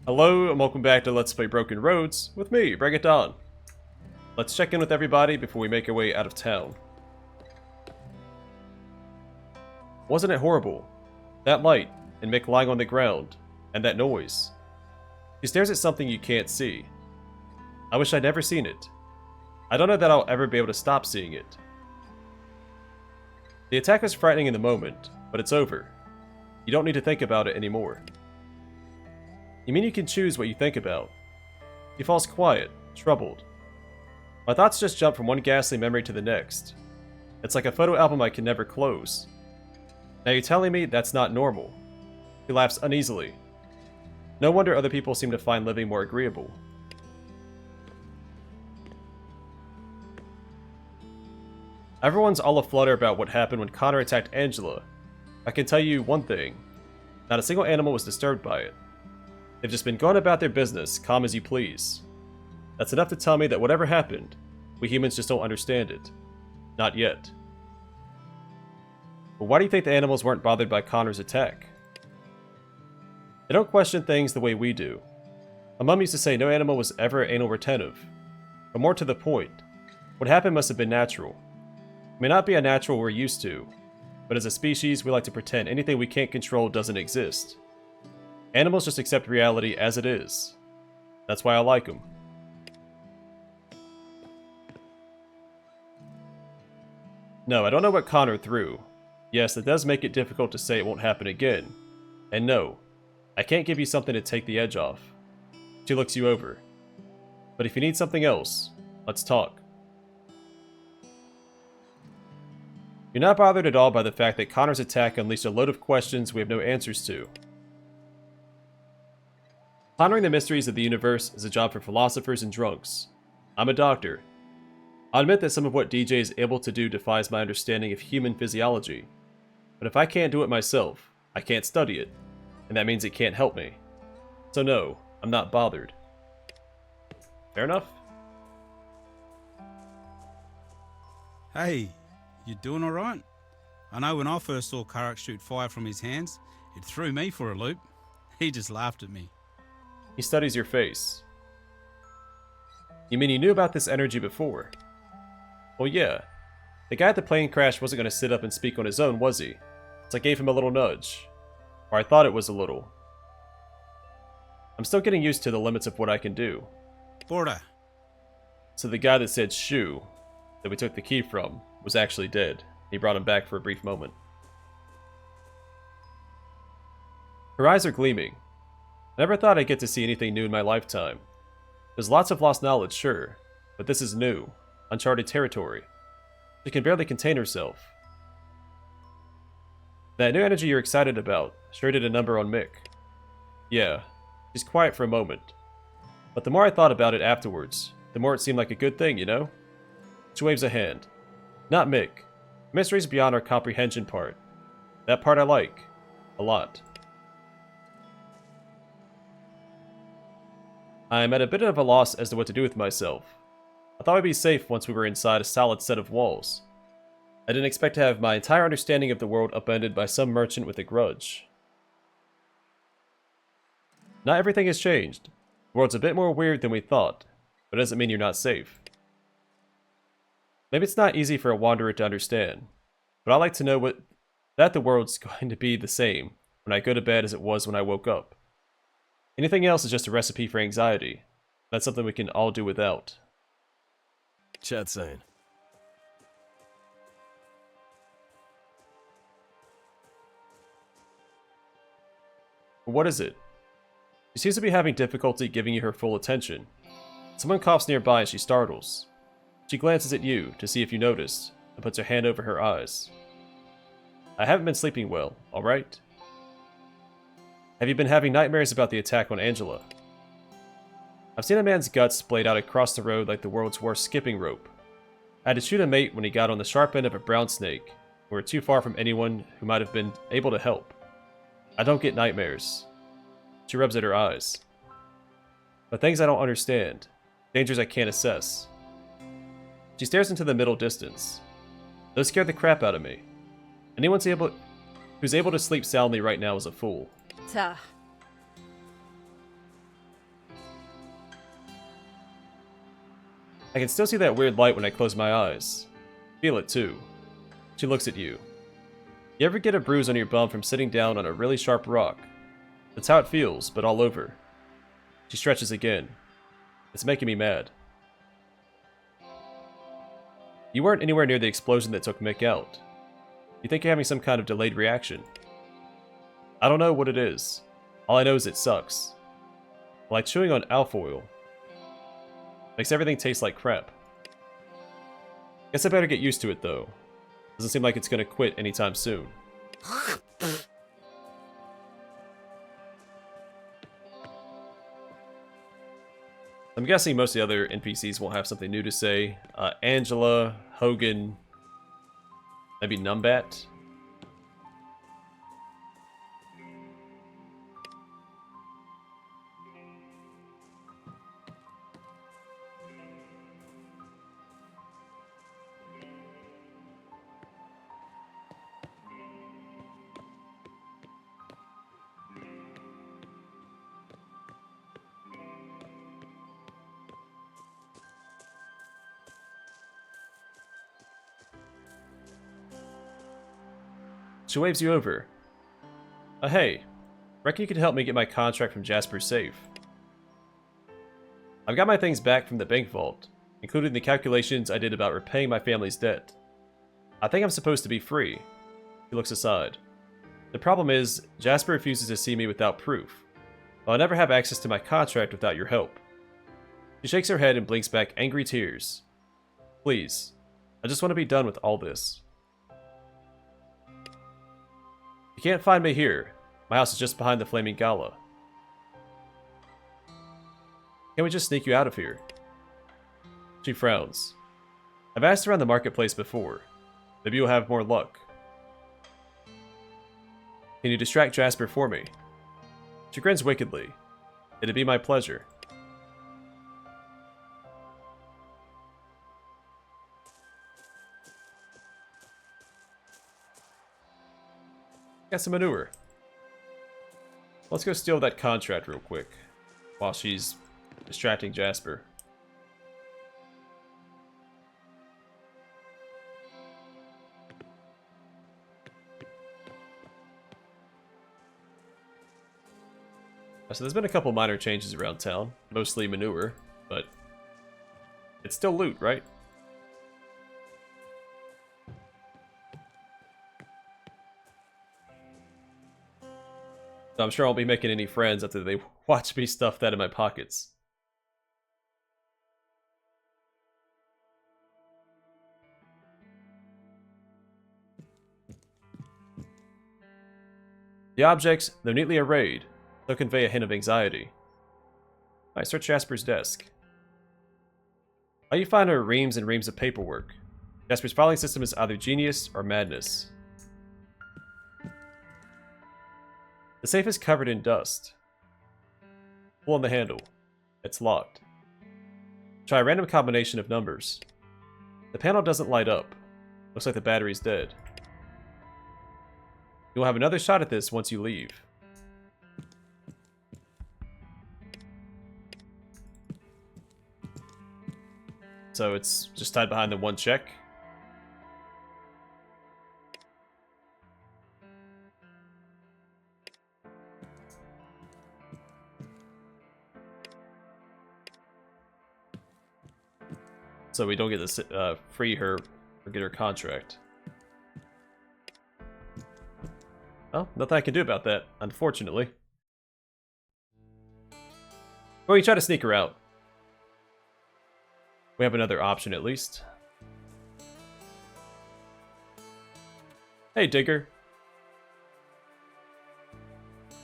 Hello and welcome back to Let's Play Broken Roads with me, Merredin. Let's check in with everybody before we make our way out of town. Wasn't it horrible? That light, and Mick lying on the ground, and that noise. He stares at something you can't see. I wish I'd never seen it. I don't know that I'll ever be able to stop seeing it. The attack was frightening in the moment, but it's over. You don't need to think about it anymore. You mean you can choose what you think about? He falls quiet, troubled. My thoughts just jump from one ghastly memory to the next. It's like a photo album I can never close. Now you're telling me that's not normal. He laughs uneasily. No wonder other people seem to find living more agreeable. Everyone's all aflutter about what happened when Connor attacked Angela. I can tell you one thing. Not a single animal was disturbed by it. They've just been going about their business, calm as you please. That's enough to tell me that whatever happened, we humans just don't understand it. Not yet. But why do you think the animals weren't bothered by Connor's attack? They don't question things the way we do. My mom used to say no animal was ever anal retentive. But more to the point, what happened must have been natural. It may not be a natural we're used to, but as a species we like to pretend anything we can't control doesn't exist. Animals just accept reality as it is. That's why I like them. No, I don't know what Connor threw. Yes, that does make it difficult to say it won't happen again. And no, I can't give you something to take the edge off. She looks you over. But if you need something else, let's talk. You're not bothered at all by the fact that Connor's attack unleashed a load of questions we have no answers to. Pondering the mysteries of the universe is a job for philosophers and drunks. I'm a doctor. I'll admit that some of what DJ is able to do defies my understanding of human physiology. But if I can't do it myself, I can't study it, and that means it can't help me. So no, I'm not bothered. Fair enough? Hey, you doing alright? I know when I first saw Karak shoot fire from his hands, it threw me for a loop. He just laughed at me. He studies your face. You mean you knew about this energy before? Well, yeah. The guy at the plane crash wasn't going to sit up and speak on his own, was he? So I gave him a little nudge. Or I thought it was a little. I'm still getting used to the limits of what I can do. Border. So the guy that said shoo, that we took the key from, was actually dead. He brought him back for a brief moment. Her eyes are gleaming. I never thought I'd get to see anything new in my lifetime. There's lots of lost knowledge, sure, but this is new, uncharted territory. She can barely contain herself. That new energy you're excited about sure did a number on Mick. Yeah, she's quiet for a moment. But the more I thought about it afterwards, the more it seemed like a good thing, you know? She waves a hand. Not Mick. Mysteries beyond our comprehension part. That part I like. A lot. I'm at a bit of a loss as to what to do with myself. I thought I'd be safe once we were inside a solid set of walls. I didn't expect to have my entire understanding of the world upended by some merchant with a grudge. Not everything has changed. The world's a bit more weird than we thought, but it doesn't mean you're not safe. Maybe it's not easy for a wanderer to understand, but I like to know that the world's going to be the same when I go to bed as it was when I woke up. Anything else is just a recipe for anxiety. That's something we can all do without. Chat saying. What is it? She seems to be having difficulty giving you her full attention. Someone coughs nearby and she startles. She glances at you to see if you noticed, and puts her hand over her eyes. I haven't been sleeping well, alright? Have you been having nightmares about the attack on Angela? I've seen a man's guts splayed out across the road like the world's worst skipping rope. I had to shoot a mate when he got on the sharp end of a brown snake. We were too far from anyone who might have been able to help. I don't get nightmares. She rubs at her eyes. But things I don't understand. Dangers I can't assess. She stares into the middle distance. Those scare the crap out of me. Anyone who's able to sleep soundly right now is a fool. Ta. I can still see that weird light when I close my eyes. Feel it too. She looks at you. You ever get a bruise on your bum from sitting down on a really sharp rock? That's how it feels, but all over. She stretches again. It's making me mad. You weren't anywhere near the explosion that took Mick out. You think you're having some kind of delayed reaction. I don't know what it is. All I know is it sucks. Like chewing on alfoil. Makes everything taste like crap. Guess I better get used to it though. Doesn't seem like it's gonna quit anytime soon. I'm guessing most of the other NPCs won't have something new to say. Angela, Hogan, maybe Numbat. She waves you over. Hey, reckon you could help me get my contract from Jasper safe. I've got my things back from the bank vault, including the calculations I did about repaying my family's debt. I think I'm supposed to be free. He looks aside. The problem is, Jasper refuses to see me without proof. I'll never have access to my contract without your help. She shakes her head and blinks back angry tears. Please, I just want to be done with all this. You can't find me here. My house is just behind the Flaming Gala. Can't we just sneak you out of here? She frowns. I've asked around the marketplace before. Maybe you'll have more luck. Can you distract Jasper for me? She grins wickedly. It'd be my pleasure. Got some manure. Let's go steal that contract real quick while she's distracting Jasper. So there's been a couple minor changes around town, mostly manure, but it's still loot, right? So I'm sure I won't be making any friends after they watch me stuff that in my pockets. The objects, though neatly arrayed, still convey a hint of anxiety. I search Jasper's desk. All you find are reams and reams of paperwork. Jasper's filing system is either genius or madness. The safe is covered in dust. Pull on the handle. It's locked. Try a random combination of numbers. The panel doesn't light up. Looks like the battery's dead. You'll have another shot at this once you leave. So it's just tied behind the one check. So we don't get to free her or get her contract. Well, nothing I can do about that, unfortunately. Well, you try to sneak her out. We have another option at least. Hey, Digger.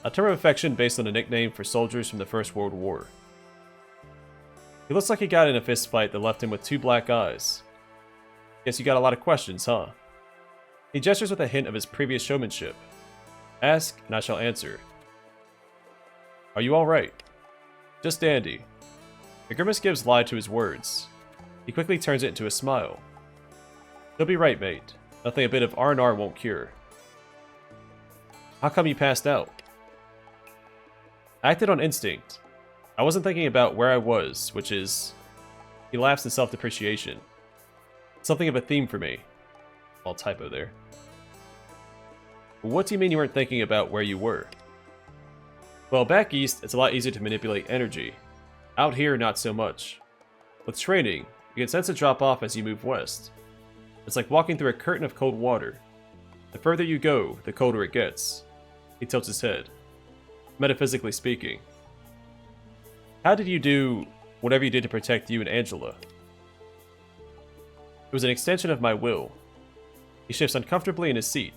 A term of affection based on a nickname for soldiers from the First World War. He looks like he got in a fist fight that left him with 2 black eyes. Guess you got a lot of questions, huh? He gestures with a hint of his previous showmanship. Ask, and I shall answer. Are you alright? Just dandy. The grimace gives lie to his words. He quickly turns it into a smile. You'll be right, mate. Nothing a bit of R&R won't cure. How come you passed out? I acted on instinct. I wasn't thinking about where I was, which is He laughs in self-depreciation. Something of a theme for me. All typo there. What do you mean you weren't thinking about where you were? Well, back east, it's a lot easier to manipulate energy. Out here, not so much. With training, you can sense a drop off as you move west. It's like walking through a curtain of cold water. The further you go, the colder it gets. He tilts his head. Metaphysically speaking. How did you do whatever you did to protect you and Angela? It was an extension of my will. He shifts uncomfortably in his seat.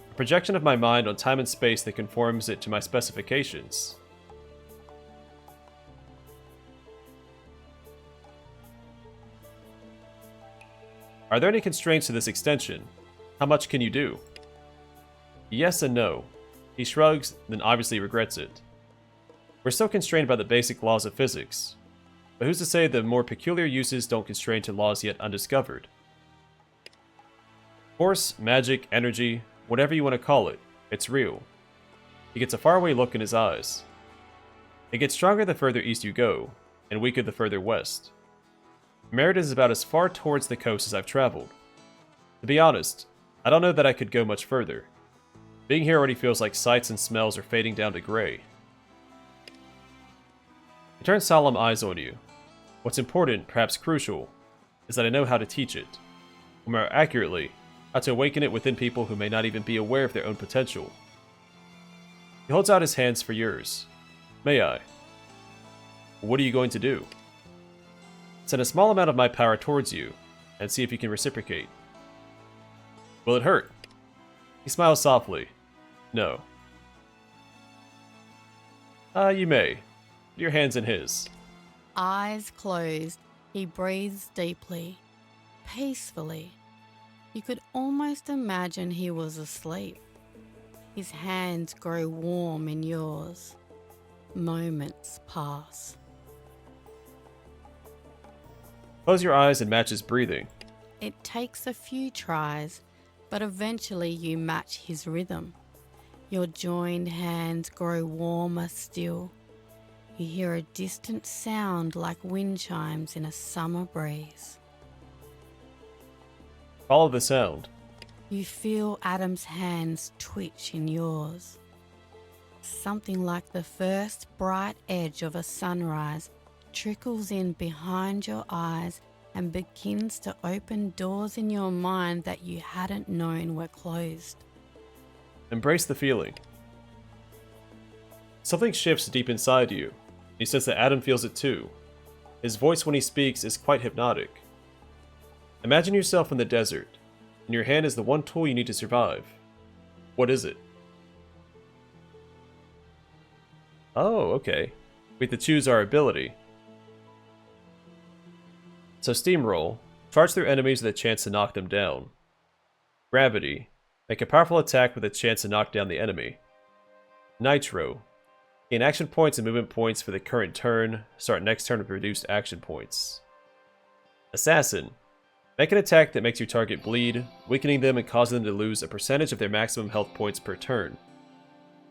A projection of my mind on time and space that conforms it to my specifications. Are there any constraints to this extension? How much can you do? Yes and no. He shrugs, then obviously regrets it. We're still constrained by the basic laws of physics. But who's to say the more peculiar uses don't constrain to laws yet undiscovered? Force, magic, energy, whatever you want to call it, it's real. He gets a faraway look in his eyes. It gets stronger the further east you go, and weaker the further west. Merredin is about as far towards the coast as I've traveled. To be honest, I don't know that I could go much further. Being here already feels like sights and smells are fading down to gray. He turns solemn eyes on you. What's important, perhaps crucial, is that I know how to teach it. Or more accurately, how to awaken it within people who may not even be aware of their own potential. He holds out his hands for yours. May I? What are you going to do? Send a small amount of my power towards you, and see if you can reciprocate. Will it hurt? He smiles softly. No. You may. Put your hands in his. Eyes closed, he breathes deeply, peacefully. You could almost imagine he was asleep. His hands grow warm in yours. Moments pass. Close your eyes and match his breathing. It takes a few tries, but eventually you match his rhythm. Your joined hands grow warmer still. You hear a distant sound like wind chimes in a summer breeze. Follow the sound. You feel Adam's hands twitch in yours. Something like the first bright edge of a sunrise trickles in behind your eyes and begins to open doors in your mind that you hadn't known were closed. Embrace the feeling. Something shifts deep inside you. You sense that Adam feels it too. His voice when he speaks is quite hypnotic. Imagine yourself in the desert, and your hand is the one tool you need to survive. What is it? Oh, okay. We have to choose our ability. So steamroll, charge through enemies with a chance to knock them down. Gravity, make a powerful attack with a chance to knock down the enemy. Nitro, gain action points and movement points for the current turn, start next turn with reduced action points. Assassin, make an attack that makes your target bleed, weakening them and causing them to lose a percentage of their maximum health points per turn.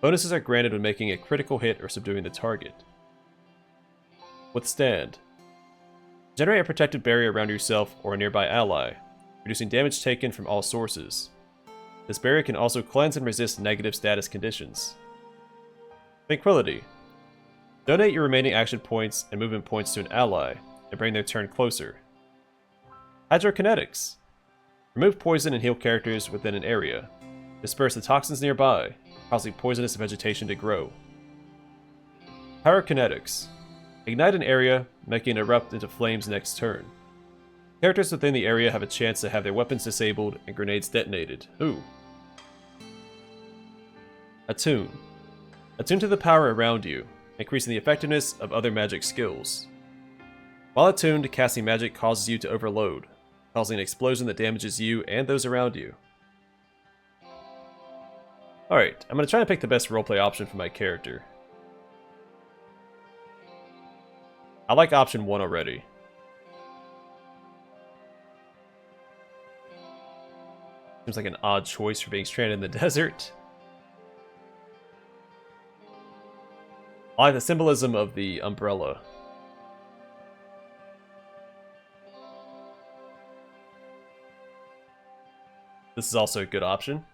Bonuses are granted when making a critical hit or subduing the target. Withstand. Generate a protected barrier around yourself or a nearby ally, reducing damage taken from all sources. This barrier can also cleanse and resist negative status conditions. Tranquility. Donate your remaining action points and movement points to an ally, and bring their turn closer. Hydrokinetics. Remove poison and heal characters within an area. Disperse the toxins nearby, causing poisonous vegetation to grow. Pyrokinetics. Ignite an area, making it erupt into flames next turn. Characters within the area have a chance to have their weapons disabled and grenades detonated. Ooh. Attune. Attune to the power around you, increasing the effectiveness of other magic skills. While attuned, casting magic causes you to overload, causing an explosion that damages you and those around you. Alright, I'm going to try and pick the best roleplay option for my character. I like option 1 already. Seems like an odd choice for being stranded in the desert. I like the symbolism of the umbrella. this is also a good option.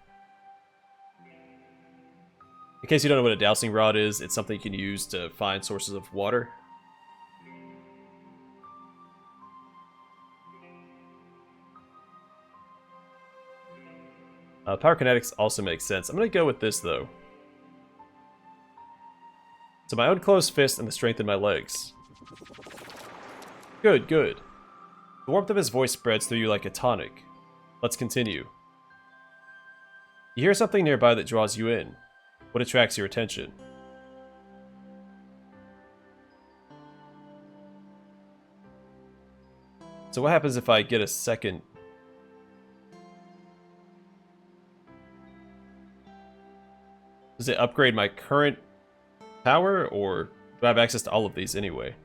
In case you don't know what a dowsing rod is, it's something you can use to find sources of water. Pyrokinetics also makes sense. I'm going to go with this, though. So my unclosed fist and the strength in my legs. Good, good. The warmth of his voice spreads through you like a tonic. Let's continue. You hear something nearby that draws you in. What attracts your attention? So what happens if I get a second? Does it upgrade my current power, or do I have access to all of these anyway?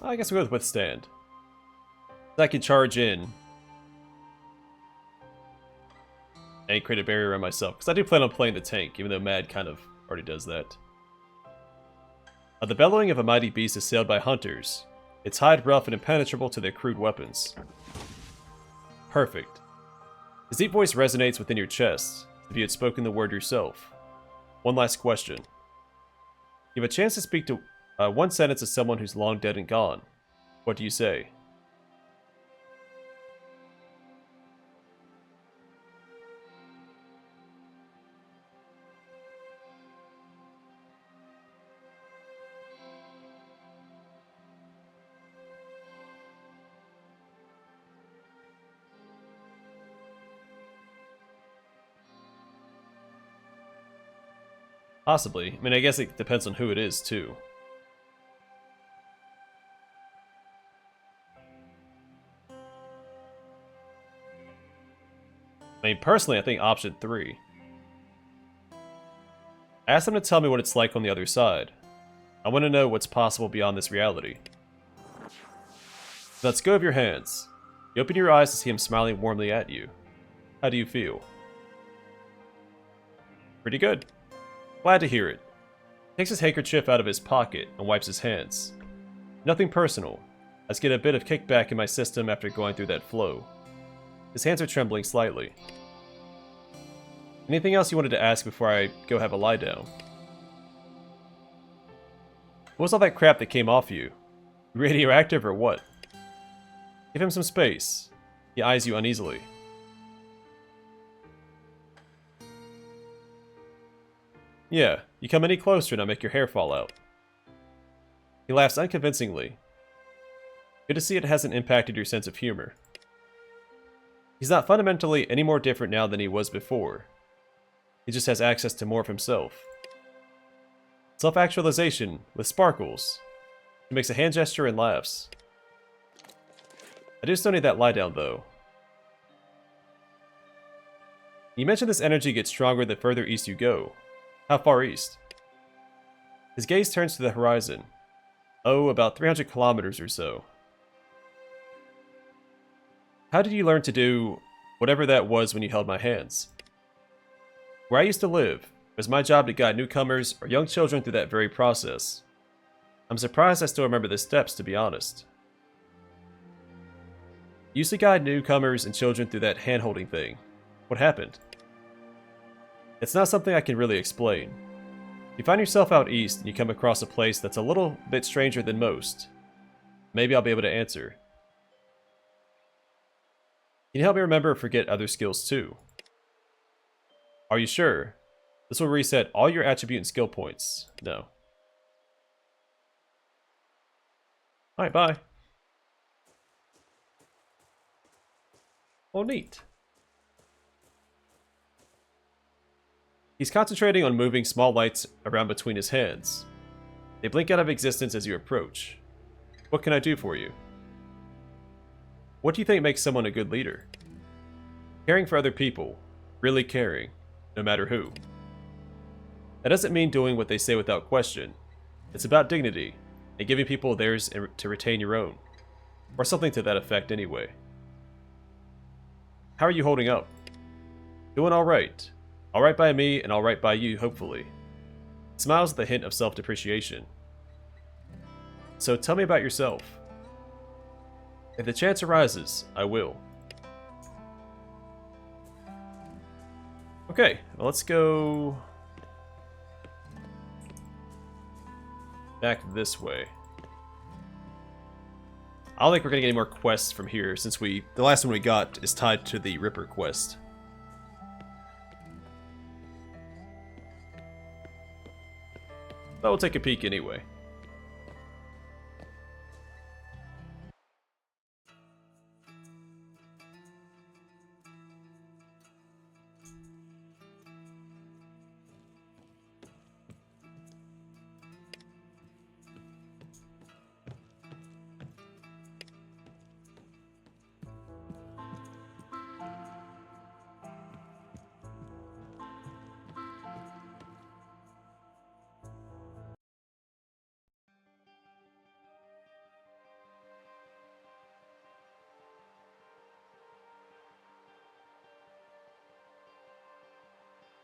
I guess we'll go with withstand. I can charge in and create a barrier around myself, because I do plan on playing the tank, even though Mad kind of already does that. The bellowing of a mighty beast assailed by hunters. Its hide rough and impenetrable to their crude weapons. Perfect. His deep voice resonates within your chest, as if you had spoken the word yourself. One last question. You have a chance to speak to one sentence to someone who's long dead and gone. What do you say? Possibly. I mean, I guess it depends on who it is, too. I mean, personally, I think option 3. Ask them to tell me what it's like on the other side. I want to know what's possible beyond this reality. Let's go of your hands. You open your eyes to see him smiling warmly at you. How do you feel? Pretty good. Glad to hear it. Takes his handkerchief out of his pocket and wipes his hands. Nothing personal. I just get a bit of kickback in my system after going through that flow. His hands are trembling slightly. Anything else you wanted to ask before I go have a lie down? What was all that crap that came off you? Radioactive or what? Give him some space. He eyes you uneasily. Yeah, you come any closer and I'll make your hair fall out. He laughs unconvincingly. Good to see it hasn't impacted your sense of humor. He's not fundamentally any more different now than he was before. He just has access to more of himself. Self-actualization with sparkles. He makes a hand gesture and laughs. I do still need that lie down though. You mentioned this energy gets stronger the further east you go. How far east? His gaze turns to the horizon. Oh, about 300 kilometers or so. How did you learn to do whatever that was when you held my hands? Where I used to live, it was my job to guide newcomers or young children through that very process. I'm surprised I still remember the steps, to be honest. You used to guide newcomers and children through that hand-holding thing. What happened? It's not something I can really explain. You find yourself out east and you come across a place that's a little bit stranger than most. Maybe I'll be able to answer. Can you help me remember or forget other skills too? Are you sure? This will reset all your attribute and skill points. No. Alright, bye. Oh, neat. He's concentrating on moving small lights around between his hands. They blink out of existence as you approach. What can I do for you? What do you think makes someone a good leader? Caring for other people. Really caring. No matter who. That doesn't mean doing what they say without question. It's about dignity, and giving people theirs to retain your own. Or something to that effect anyway. How are you holding up? Doing alright. Alright by me, and alright by you, hopefully. Smiles with a hint of self-depreciation. So tell me about yourself. If the chance arises, I will. Okay, well, let's go back this way. I don't think we're gonna get any more quests from here since the last one we got is tied to the Ripper quest. But we'll take a peek anyway.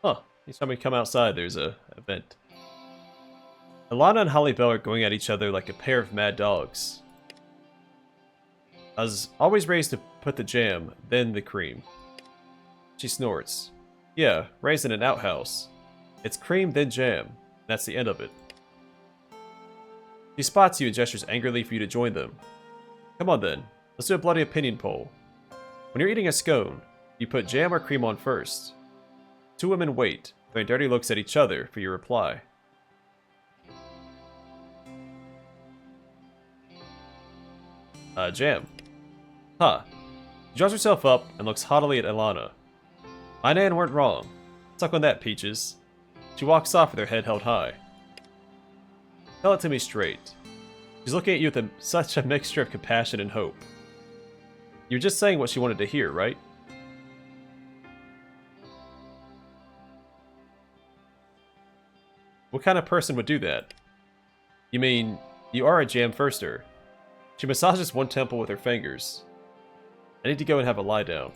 Huh. Each time we come outside, there's a event. Alana and Holly Bell are going at each other like a pair of mad dogs. I was always raised to put the jam, then the cream. She snorts. Yeah, raised in an outhouse. It's cream, then jam. That's the end of it. She spots you and gestures angrily for you to join them. Come on then, let's do a bloody opinion poll. When you're eating a scone, you put jam or cream on first. Two women wait, throwing dirty looks at each other for your reply. Jam. Huh. She draws herself up and looks haughtily at Alana. My nan weren't wrong. Suck on that, Peaches. She walks off with her head held high. Tell it to me straight. She's looking at you with such a mixture of compassion and hope. You're just saying what she wanted to hear, right? What kind of person would do that? You mean, you are a jam firster. She massages one temple with her fingers. I need to go and have a lie down.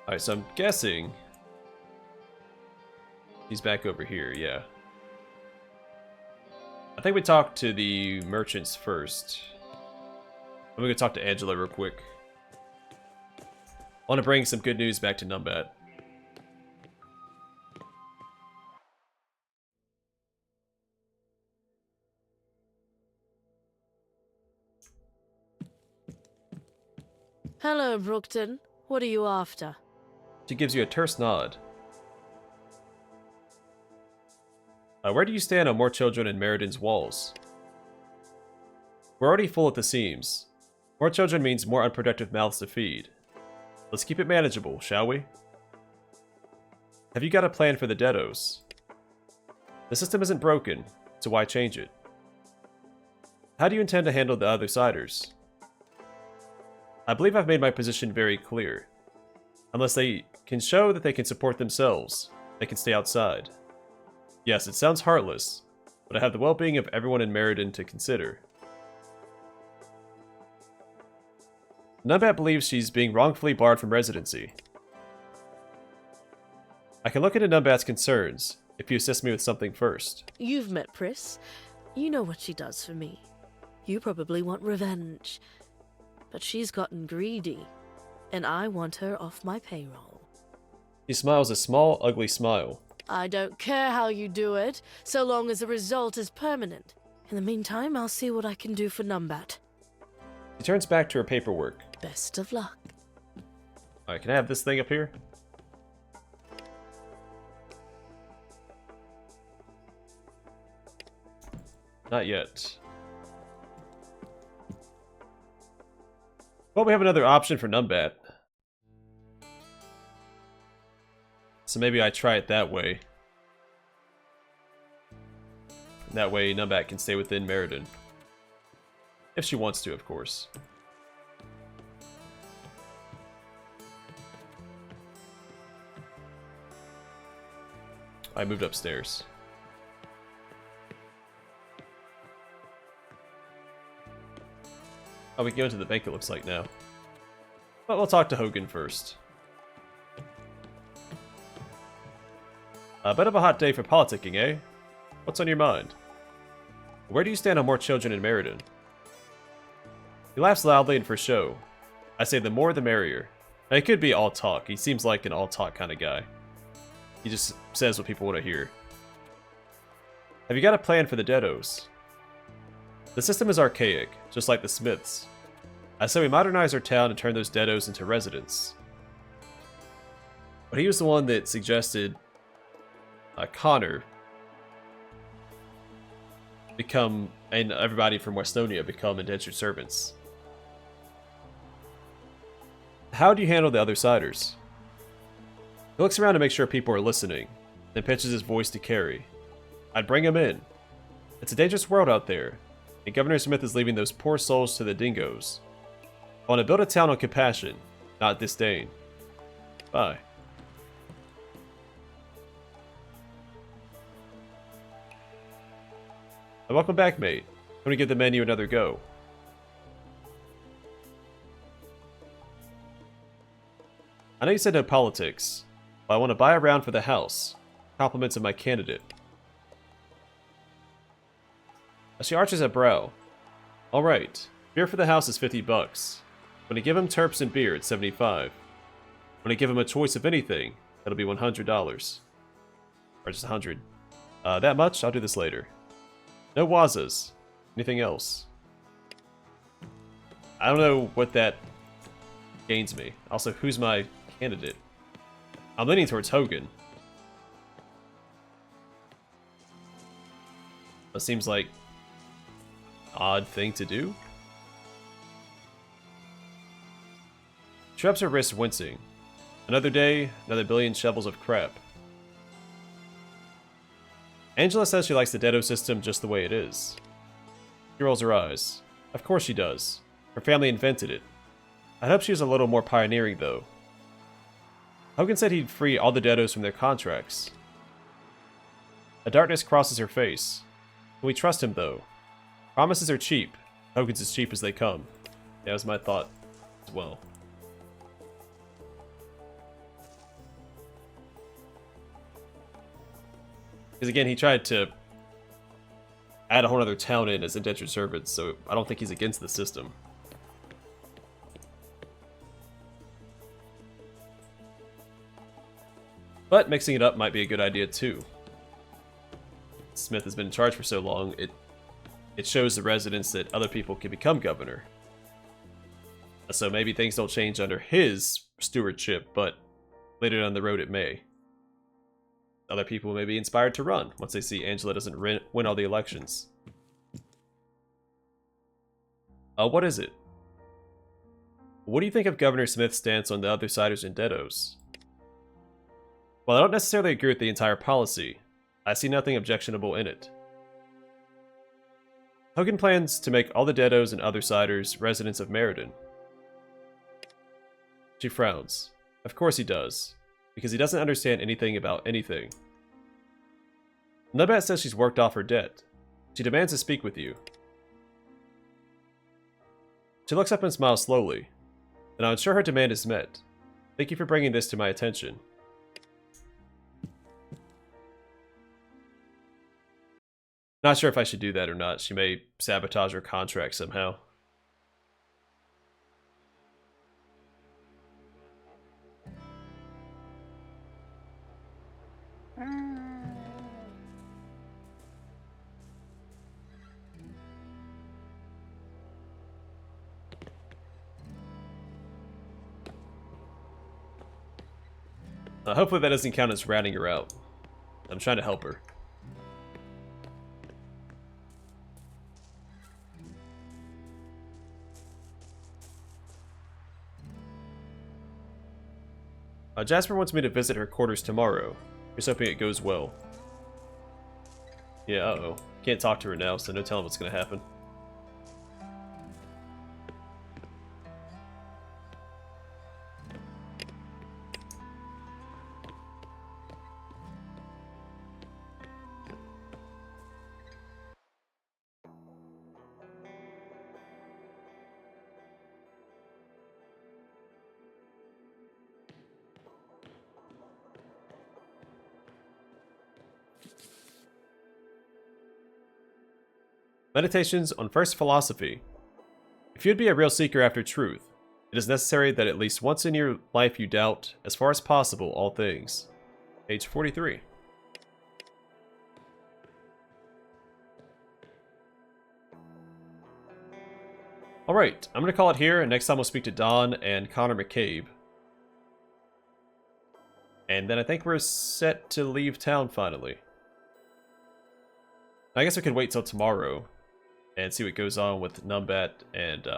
Alright, so I'm guessing he's back over here, yeah. I think we talked to the merchants first. I'm gonna talk to Angela real quick. I want to bring some good news back to Numbat. Hello, Brookton. What are you after? She gives you a terse nod. Where do you stand on more children in Merredin's walls? We're already full at the seams. More children means more unproductive mouths to feed. Let's keep it manageable, shall we? Have you got a plan for the Deados? The system isn't broken, so why change it? How do you intend to handle the Othersiders? I believe I've made my position very clear. Unless they can show that they can support themselves, they can stay outside. Yes, it sounds heartless, but I have the well-being of everyone in Merredin to consider. Numbat believes she's being wrongfully barred from residency. I can look into Numbat's concerns, if you assist me with something first. You've met Pris. You know what she does for me. You probably want revenge. But she's gotten greedy, and I want her off my payroll. He smiles a small, ugly smile. I don't care how you do it, so long as the result is permanent. In the meantime, I'll see what I can do for Numbat. She turns back to her paperwork. Best of luck. Alright, can I have this thing up here? Not yet. Well, we have another option for Numbat. So maybe I try it that way. And that way Numbat can stay within Merredin. If she wants to, of course. I moved upstairs. Oh, we can go into the bank, it looks like now. But we'll talk to Hogan first. A bit of a hot day for politicking, eh? What's on your mind? Where do you stand on more children in Merredin? He laughs loudly and for show. I say the more the merrier. Now, he could be all talk. He seems like an all talk kind of guy. He just says what people want to hear. Have you got a plan for the deados? The system is archaic, just like the Smiths. I say we modernize our town and turn those deados into residents. But he was the one that suggested Connor become, and everybody from Westonia become indentured servants. How do you handle the other siders? He looks around to make sure people are listening, then pitches his voice to Carrie. I'd bring him in. It's a dangerous world out there, and Governor Smith is leaving those poor souls to the dingoes. I want to build a town on compassion, not disdain. Bye. Welcome back, mate. I'm gonna give the menu another go. I know you said no politics, but I want to buy a round for the house. Compliments of my candidate. She arches a brow. Alright, beer for the house is $50. When I give him terps and beer, it's $75. When I give him a choice of anything, that'll be $100. Or just $100. That much? I'll do this later. No wazas. Anything else? I don't know what that gains me. Also, who's my candidate? I'm leaning towards Hogan. That seems like odd thing to do. She rubs her wrist, wincing. Another day, another billion shovels of crap. Angela says she likes the Dedo system just the way it is. She rolls her eyes. Of course she does. Her family invented it. I hope she was a little more pioneering, though. Hogan said he'd free all the Dedos from their contracts. A darkness crosses her face. Can we trust him, though? Promises are cheap. Hogan's as cheap as they come. That was my thought as well. Because again, he tried to add a whole other town in as indentured servants, so I don't think he's against the system. But mixing it up might be a good idea too. Smith has been in charge for so long, it shows the residents that other people can become governor. So maybe things don't change under his stewardship, but later down the road it may. Other people may be inspired to run once they see Angela doesn't win all the elections. What is it? What do you think of Governor Smith's stance on the other siders and Dedos? Well, I don't necessarily agree with the entire policy. I see nothing objectionable in it. Hogan plans to make all the Dedos and other siders residents of Merredin. She frowns. Of course he does, because he doesn't understand anything about anything. Nubat says she's worked off her debt. She demands to speak with you. She looks up and smiles slowly, and I'm sure her demand is met. Thank you for bringing this to my attention. Not sure if I should do that or not. She may sabotage her contract somehow. Hopefully that doesn't count as ratting her out. I'm trying to help her. Jasper wants me to visit her quarters tomorrow. Here's hoping it goes well. Yeah, uh-oh. Can't talk to her now, so no telling what's gonna happen. Meditations on First Philosophy. If you'd be a real seeker after truth, it is necessary that at least once in your life you doubt, as far as possible, all things. Page 43. Alright, I'm going to call it here, and next time we'll speak to Don and Connor McCabe. And then I think we're set to leave town finally. I guess we could wait till tomorrow and see what goes on with Numbat and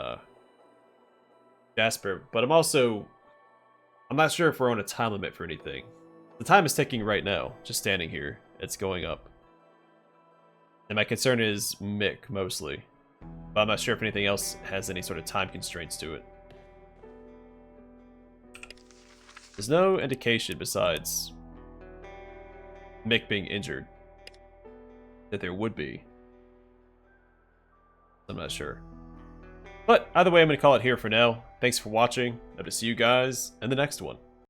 Jasper, but I'm not sure if we're on a time limit for anything. The time is ticking right now, just standing here. It's going up. And my concern is Mick, mostly. But I'm not sure if anything else has any sort of time constraints to it. There's no indication besides Mick being injured that there would be. I'm not sure. But either way, I'm going to call it here for now. Thanks for watching. Hope to see you guys in the next one.